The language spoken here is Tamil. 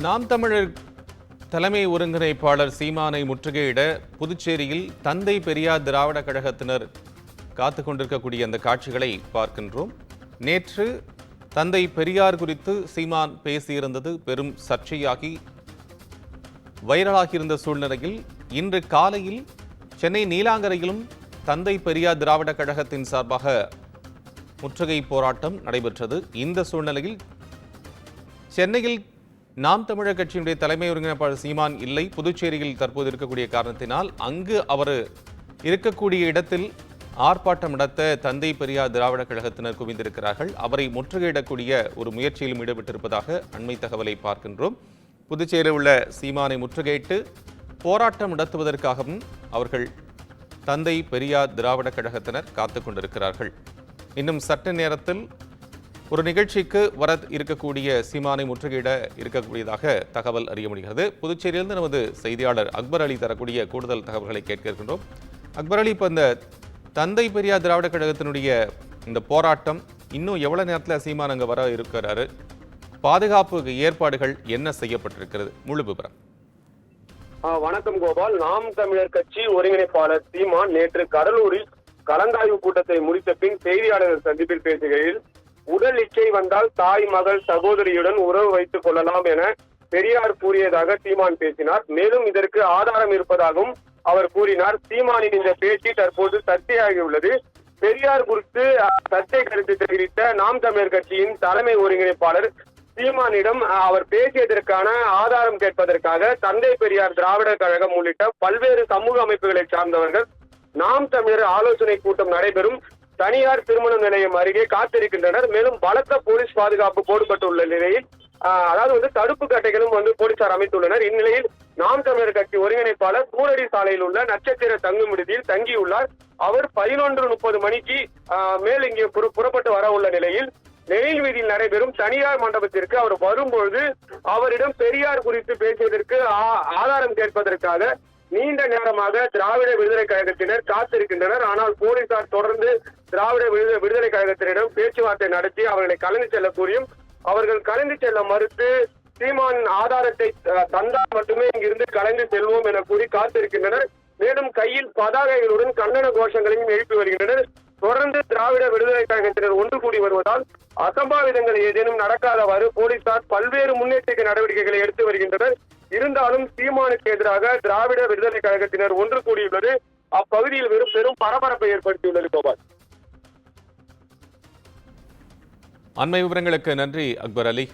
நாம் தமிழர் தலைமை ஒருங்கிணைப்பாளர் சீமானை முற்றுகையிட புதுச்சேரியில் தந்தை பெரியார் திராவிட கழகத்தினர் காத்து கொண்டிருக்கக்கூடிய அந்த காட்சிகளை பார்க்கின்றோம். நேற்று தந்தை பெரியார் குறித்து சீமான் பேசியிருந்தது பெரும் சர்ச்சையாகி வைரலாகியிருந்த சூழ்நிலையில் இன்று காலையில் சென்னை நீலாங்கரையிலும் தந்தை பெரியார் திராவிட கழகத்தின் சார்பாக முற்றுகை போராட்டம் நடைபெற்றது. இந்த சூழ்நிலையில் சென்னையில் நாம் தமிழர் கட்சியினுடைய தலைமை ஒருங்கிணைப்பாளர் சீமான் இல்லை. புதுச்சேரியில் தற்போது இருக்கக்கூடிய காரணத்தினால் அங்கு அவர் இருக்கக்கூடிய இடத்தில் ஆர்ப்பாட்டம் நடத்த தந்தை பெரியார் திராவிட கழகத்தினர் குவிந்திருக்கிறார்கள். அவரை முற்றுகையிடக்கூடிய ஒரு முயற்சியிலும் ஈடுபட்டிருப்பதாக அண்மை தகவலை பார்க்கின்றோம். புதுச்சேரியில் உள்ள சீமானை முற்றுகையிட்டு போராட்டம் நடத்துவதற்காகவும் அவர்கள் தந்தை பெரியார் திராவிட கழகத்தினர் காத்துக் கொண்டிருக்கிறார்கள். இன்னும் சற்று நேரத்தில் ஒரு நிகழ்ச்சிக்கு வர இருக்கக்கூடிய சீமானை முற்றுகையிட இருக்கக்கூடியதாக தகவல் அறிய முடிகிறது. புதுச்சேரியிலிருந்து நமது செய்தியாளர் அக்பர் அலி தரக்கூடிய கூடுதல் தகவல்களை கேட்க இருக்கின்றோம். அக்பர் அலி, இப்போ இந்த தந்தை பெரியார் திராவிட கழகத்தினுடைய இந்த போராட்டம் இன்னும் எவ்வளவு நேரத்தில் சீமான் அங்கே வர இருக்கிறாரு? பாதுகாப்பு ஏற்பாடுகள் என்ன செய்யப்பட்டிருக்கிறது? முழு விவரம். வணக்கம் கோபால். நாம் தமிழர் கட்சி ஒருங்கிணைப்பாளர் சீமான் நேற்று கடலூரில் கலந்தாய்வு கூட்டத்தை முடித்த பின் செய்தியாளர்கள் சந்திப்பில் பேசுகையில், உடல் இச்சை வந்தால் தாய் மகள் சகோதரியுடன் உறவு வைத்துக் கொள்ளலாம் என பெரியார் கூறியதாக சீமான் பேசினார். மேலும் இதற்கு ஆதாரம் இருப்பதாகவும் அவர் கூறினார். சீமானின் இந்த பேச்சு தற்போது சர்ச்சையாகியுள்ளது. பெரியார் குறித்து சர்ச்சை கருத்து தெரிவித்த நாம் தமிழர் கட்சியின் தலைமை ஒருங்கிணைப்பாளர் சீமானிடம் அவர் பேசியதற்கான ஆதாரம் கேட்பதற்காக தந்தை பெரியார் திராவிட கழகம் உள்ளிட்ட பல்வேறு சமூக அமைப்புகளை சார்ந்தவர்கள் நாம் தமிழர் ஆலோசனை கூட்டம் நடைபெறும் தனியார் திருமண நிலையம் அருகே காத்திருக்கின்றனர். மேலும் பலத்த போலீஸ் பாதுகாப்பு போடப்பட்டுள்ள நிலையில் அதாவது தடுப்பு கட்டைகளும் போலீசார் அமைத்துள்ளனர். இந்நிலையில் நாம் தமிழர் கட்சி ஒருங்கிணைப்பாளர் கூரடி சாலையில் உள்ள நட்சத்திர தங்கும் விடுதியில் தங்கியுள்ளார். அவர் 11:30 மணிக்கு மேல் இங்கே புறப்பட்டு வர உள்ள நிலையில் நெயில் வீதியில் நடைபெறும் தனியார் மண்டபத்திற்கு அவர் வரும்பொழுது அவரிடம் பெரியார் குறித்து பேசியதற்கு ஆதாரம் கேட்பதற்காக நீண்ட நேரமாக திராவிட விடுதலை கழகத்தினர் காத்திருக்கின்றனர். ஆனால் போலீசார் தொடர்ந்து திராவிட விடுதலை கழகத்தினரிடம் பேச்சுவார்த்தை நடத்தி அவர்களை கலந்து செல்ல கூறியும் அவர்கள் கலந்து செல்ல மறுத்து சீமான் ஆதாரத்தை தந்தால் மட்டுமே இங்கிருந்து கலந்து செல்வோம் என கூறி காத்திருக்கின்றனர். மேலும் கையில் பதாகைகளுடன் கண்டன கோஷங்களையும் எழுப்பி வருகின்றனர். தொடர்ந்து திராவிட விடுதலை கழகத்தினர் ஒன்று கூடி வருவதால் அசம்பாவிதங்கள் ஏதேனும் நடக்காதவாறு போலீசார் பல்வேறு முன்னெச்சரிக்கை நடவடிக்கைகளை எடுத்து வருகின்றனர். இருந்தாலும் சீமானுக்கு எதிராக திராவிட விடுதலை கழகத்தினர் ஒன்று கூடியுள்ளது அப்பகுதியில் பெரும் பரபரப்பை ஏற்படுத்தியுள்ளது. கோபால், அண்மை விவரங்களுக்கு நன்றி அக்பர் அலி.